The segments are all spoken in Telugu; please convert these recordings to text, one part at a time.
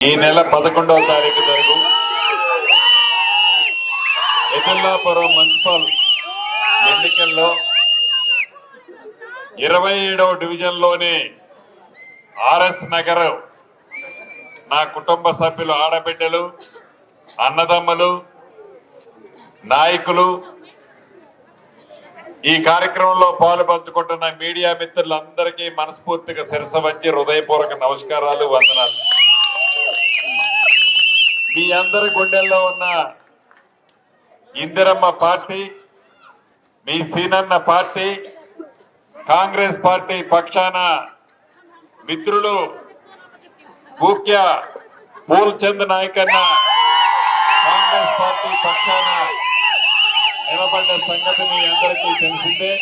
ఈ నెల 11వ తారీఖు జరుగు ఎదుల్లాపురం మున్సిపల్ ఎన్నికల్లో 27వ డివిజన్లోని ఆర్ఎస్ నగర్ నా కుటుంబ సభ్యులు, ఆడబిడ్డలు, అన్నదమ్ములు, నాయకులు, ఈ కార్యక్రమంలో పాలుపంచుకుంటున్న మీడియా మిత్రులందరికీ మనస్ఫూర్తిగా శిరస్సు వంచి హృదయపూర్వక నమస్కారాలు, వందనాలు. మీ అందరి గుండెల్లో ఉన్న ఇందిరమ్మ పార్టీ, మీ సీనన్న పార్టీ, కాంగ్రెస్ పార్టీ పక్షాన మిత్రులు ముఖ్య పూల్చంద్ నాయకన్న కాంగ్రెస్ పార్టీ పక్షాన నిలబడ్డ సంగతి మీ అందరికీ తెలిసిందే.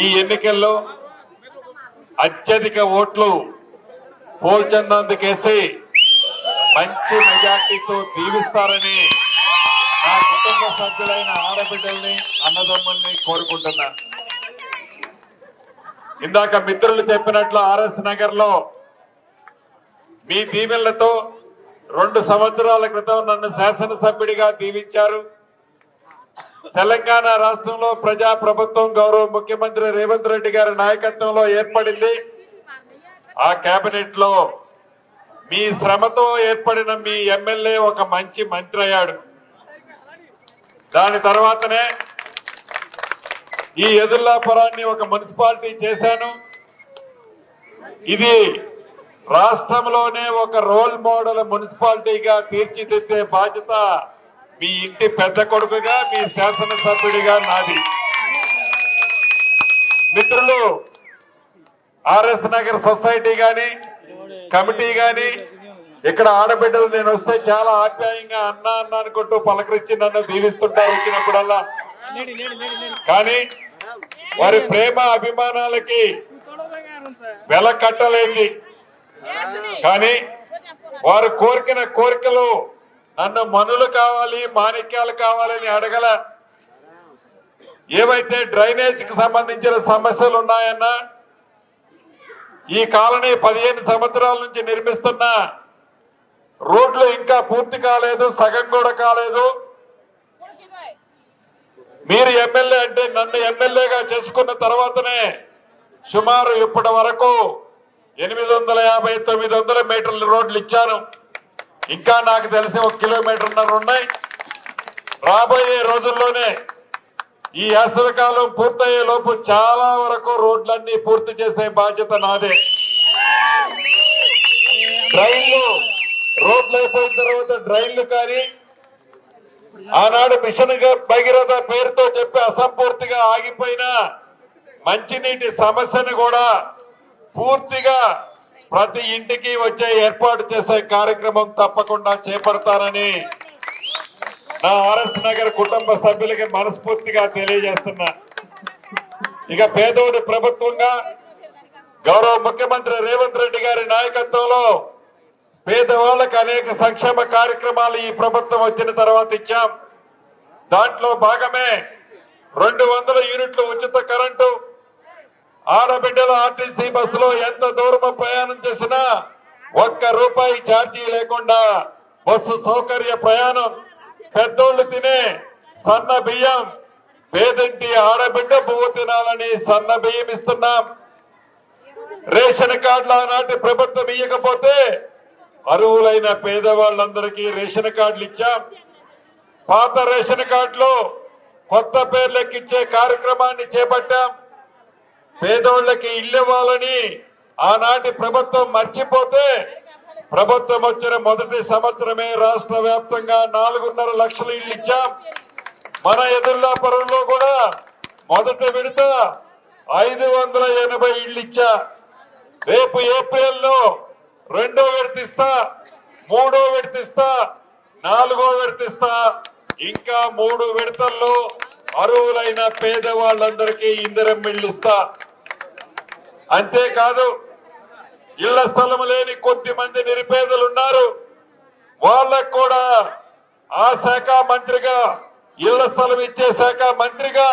ఈ ఎన్నికల్లో అత్యధిక ఓట్లు పోల్చందుకేసి మంచి మెజార్టీతో దీవిస్తారని నా కుటుంబ సభ్యులైన ఆడబిడ్డల్ని, అన్నదమ్ముల్ని కోరుకుంటున్నా. ఇందాక మిత్రులు చెప్పినట్లు ఆర్ఎస్ నగర్ లో మీ దీవెనలతో 2 సంవత్సరాల క్రితం నన్ను శాసనసభ్యుడిగా దీవించారు. తెలంగాణ రాష్ట్రంలో ప్రజా ప్రభుత్వం గౌరవ ముఖ్యమంత్రి రేవంత్ రెడ్డి గారి నాయకత్వంలో ఏర్పడింది. ఆ కేబినెట్ లో మీ శ్రమతో ఏర్పడిన మీ ఎమ్మెల్యే ఒక మంచి మంత్రి అయ్యాడు. దాని తర్వాతనే ఈ ఎదుల్లాపురాన్ని ఒక మున్సిపాలిటీ చేశాను. ఇది రాష్ట్రంలోనే ఒక రోల్ మోడల్ మున్సిపాలిటీగా తీర్చిదిద్దే బాధ్యత మీ ఇంటి పెద్ద కొడుకుగా, మీ శాసనసభ్యుడిగా నాది. మిత్రులు, ఆర్ఎస్ నగర్ సొసైటీ గాని, కమిటీ గాని, ఇక్కడ ఆడబిడ్డలు నేను వస్తే చాలా ఆప్యాయంగా అన్నా అన్నా అనుకుంటూ పలకరించి నన్ను దీవిస్తుంటారు వచ్చినప్పుడల్లా. కానీ వారి ప్రేమ అభిమానాలకి వెల కట్టలేంది. కానీ వారు కోరికిన కోరికలు నన్ను మనులు కావాలి, మాణిక్యాలు కావాలని అడగల. ఏవైతే డ్రైనేజ్ కి సంబంధించిన సమస్యలు ఉన్నాయన్నా, ఈ కాలనీ 15 సంవత్సరాల నుంచి నిర్మిస్తున్న రోడ్లు ఇంకా పూర్తి కాలేదు, సగం కూడా కాలేదు. మీరు ఎమ్మెల్యే అంటే నన్ను ఎమ్మెల్యేగా చేసుకున్న తర్వాతనే సుమారు ఇప్పటి వరకు 850-900 మీటర్ల రోడ్లు ఇచ్చాను. ఇంకా నాకు తెలిసి 1 కిలోమీటర్న్నర ఉన్నాయి. రాబోయే రోజుల్లోనే ఈ వేసవికాలం పూర్తయ్యే లోపు చాలా వరకు రోడ్లన్నీ పూర్తి చేసే బాధ్యత నాదే. డ్రైన్లు, రోడ్లు అయిపోయిన తర్వాత డ్రైన్లు కానీ, ఆనాడు మిషన్ భగీరథ పేరుతో చెప్పి అసంపూర్తిగా ఆగిపోయిన మంచినీటి సమస్యను కూడా పూర్తిగా ప్రతి ఇంటికి వచ్చే ఏర్పాటు చేసే కార్యక్రమం తప్పకుండా చేపడతానని నా ఆర్ఎస్ నగర్ కుటుంబ సభ్యులకి మనస్ఫూర్తిగా తెలియజేస్తున్నా. ఇక పేదోడి ప్రభుత్వంగా గౌరవ ముఖ్యమంత్రి రేవంత్ రెడ్డి గారి నాయకత్వంలో పేదవాళ్ళకు అనేక సంక్షేమ కార్యక్రమాలు ఈ ప్రభుత్వం వచ్చిన తర్వాత ఇచ్చాం. దాంట్లో భాగమే 200 యూనిట్లు ఉచిత కరెంటు, ఆడబిడ్డల ఆర్టీసీ బస్సులో ఎంత దూరం ప్రయాణం చేసినా 1 రూపాయి ఛార్జీ లేకుండా బస్సు సౌకర్య ప్రయాణం, పెద్దోళ్లు తినే సన్న బియ్యం, పేదింటి ఆడబిడ్డ పువ్వు తినాలని సన్న బియ్యం ఇస్తున్నాం. రేషన్ కార్డులు ఆనాటి ప్రభుత్వం ఇయ్యకపోతే అర్హులైన పేదవాళ్ళందరికీ రేషన్ కార్డులు ఇచ్చాం. పాత రేషన్ కార్డులు కొత్త పేర్లు ఎక్కించే కార్యక్రమాన్ని చేపట్టాం. పేదోళ్లకి ఇల్లు ఇవ్వాలని ఆనాటి ప్రభుత్వం మర్చిపోతే ప్రభుత్వం వచ్చిన మొదటి సంవత్సరమే రాష్ట్ర వ్యాప్తంగా 4.5 లక్షల ఇళ్లు ఇచ్చాం. మన ఎదుల్లాపురంలో కూడా మొదటి విడత 580 ఇళ్లు ఇచ్చా. రేపు ఏప్రిల్ లో 2వ విడత ఇస్తా, 3వ విడత ఇస్తా, 4వ విడత ఇస్తా. ఇంకా 3 విడతల్లో అర్హులైన పేదవాళ్ళందరికీ ఇందిరమ్మ ఇళ్లు ఇస్తా. అంతేకాదు, ఇళ్ల స్థలం లేని కొద్ది మంది నిరుపేదలు ఉన్నారు. వాళ్ళకు కూడా ఆ శాఖ మంత్రిగా, ఇళ్ల స్థలం ఇచ్చే శాఖ మంత్రిగా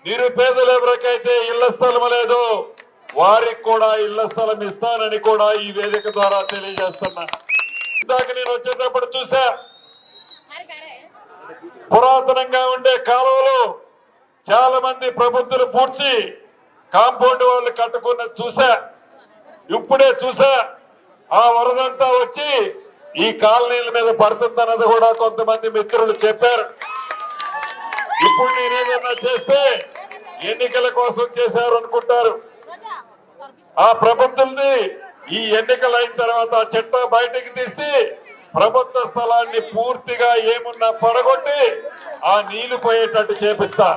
నిరుపేదలు ఎవరికైతే ఇళ్ల స్థలం లేదో వారికి కూడా ఇళ్ల స్థలం ఇస్తానని కూడా ఈ వేదిక ద్వారా తెలియజేస్తున్నా. ఇందాక నేను వచ్చేటప్పుడు చూసా, పురాతనంగా ఉండే కాలువలు చాలా మంది ప్రబుద్ధులు పూడ్చి కాంపౌండ్ వాళ్ళు కట్టుకున్నది చూసా. ఇప్పుడే చూసా ఆ వరదంతా వచ్చి ఈ కాలనీల మీద పడుతుందన్నది కూడా కొంతమంది మిత్రులు చెప్పారు. ఇప్పుడు నేనేదన్నా చేస్తే ఎన్నికల కోసం చేశారు అనుకుంటారు. ఆ ప్రబుద్ధుల్ని ఈ ఎన్నికలు అయిన తర్వాత ఆ చట్టం బయటికి తీసి ప్రభుత్వ స్థలాన్ని పూర్తిగా ఏమున్నా పడగొట్టి ఆ నీళ్లు పోయేటట్టు చేపిస్తా.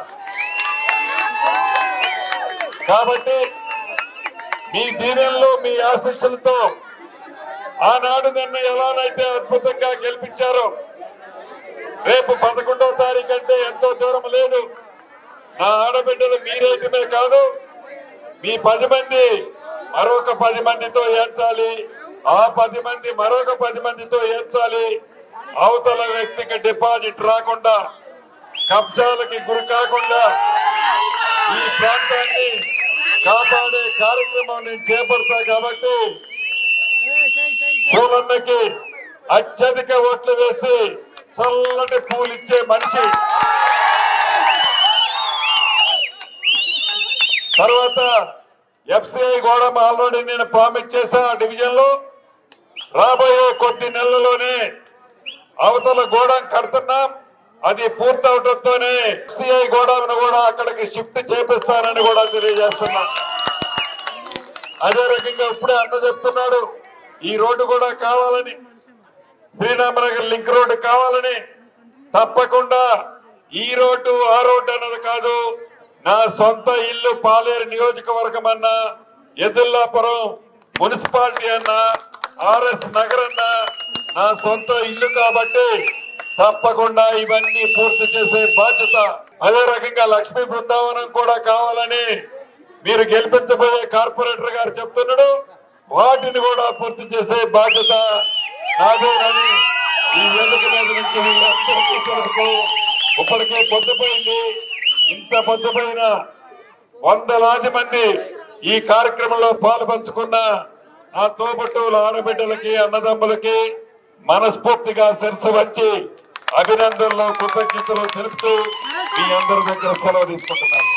కాబట్టి మీ దీవెనలు మీ ఆశీస్సులతో ఆనాడు నన్ను ఎలానైతే అద్భుతంగా గెలిపించారో రేపు 11వ తారీఖు అంటే ఎంతో దూరం లేదు. నా ఆడబిడ్డలు మీరేటమే కాదు, మీ 10 మంది మరొక 10 మందితో ఏడ్చాలి, ఆ 10 మంది మరొక 10 మందితో ఏడ్చాలి. అవతల వ్యక్తికి డిపాజిట్ రాకుండా, కబ్జాలకి గురి కాకుండా ఈ ప్రాంతాన్ని కాపాడే కార్యక్రమం నేను చేపడతా. కాబట్టి పూలన్నకి అత్యధిక ఓట్లు వేసి చల్లటి పూలు ఇచ్చే మనిషి. తర్వాత ఎఫ్సిఐ కూడా ఆల్రెడీ నేను ప్రామిస్ చేశా. డివిజన్ లో రాబోయే కొద్ది నెలల్లోనే అవతల గోడం కడుతున్నాం. అది పూర్తవడంతోనే ఎఫ్సిఐ గోడాను కూడా అక్కడికి షిఫ్ట్ చేపిస్తానని కూడా తెలియజేస్తున్నా. అదే రకంగా ఇప్పుడే అన్న చెప్తున్నాడు ఈ రోడ్డు కూడా కావాలని, శ్రీరామనగర్ లింక్ రోడ్డు కావాలని. తప్పకుండా ఈ రోడ్డు ఆ రోడ్డు అన్నది కాదు, నా సొంత ఇల్లు పాలేరు నియోజకవర్గం అన్నా, ఎదుల్లాపురం మున్సిపాలిటీ అన్నా, ఆర్ఎస్ నగర్ అన్నా నా సొంత ఇల్లు. కాబట్టి తప్పకుండా ఇవన్నీ పూర్తి చేసే బాధ్యత. అదే రకంగా లక్ష్మీ బృందావనం కూడా కావాలని మీరు గెలిపించబోయే కార్పొరేటర్ గారు చెప్తున్నాడు. వాటిని కూడా పూర్తి చేసే బాధ్యత నాదేనని ఈ వేదిక మీద నుంచి వీళ్ళందరికీ తెలుసు. ఇప్పటికే పొద్దుపోయింది. ఇంత పొద్దుపోయిన వందలాది మంది ఈ కార్యక్రమంలో పాల్పంచుకున్న నా తోబుట్టువుల ఆడబిడ్డలకి, అన్నదమ్ములకి మనస్ఫూర్తిగా శిరస్సు వచ్చి అభినందనలు, కృతజ్ఞతలు తెలుపుతూ మీ అందరి దగ్గర సెలవు తీసుకుంటున్నాను.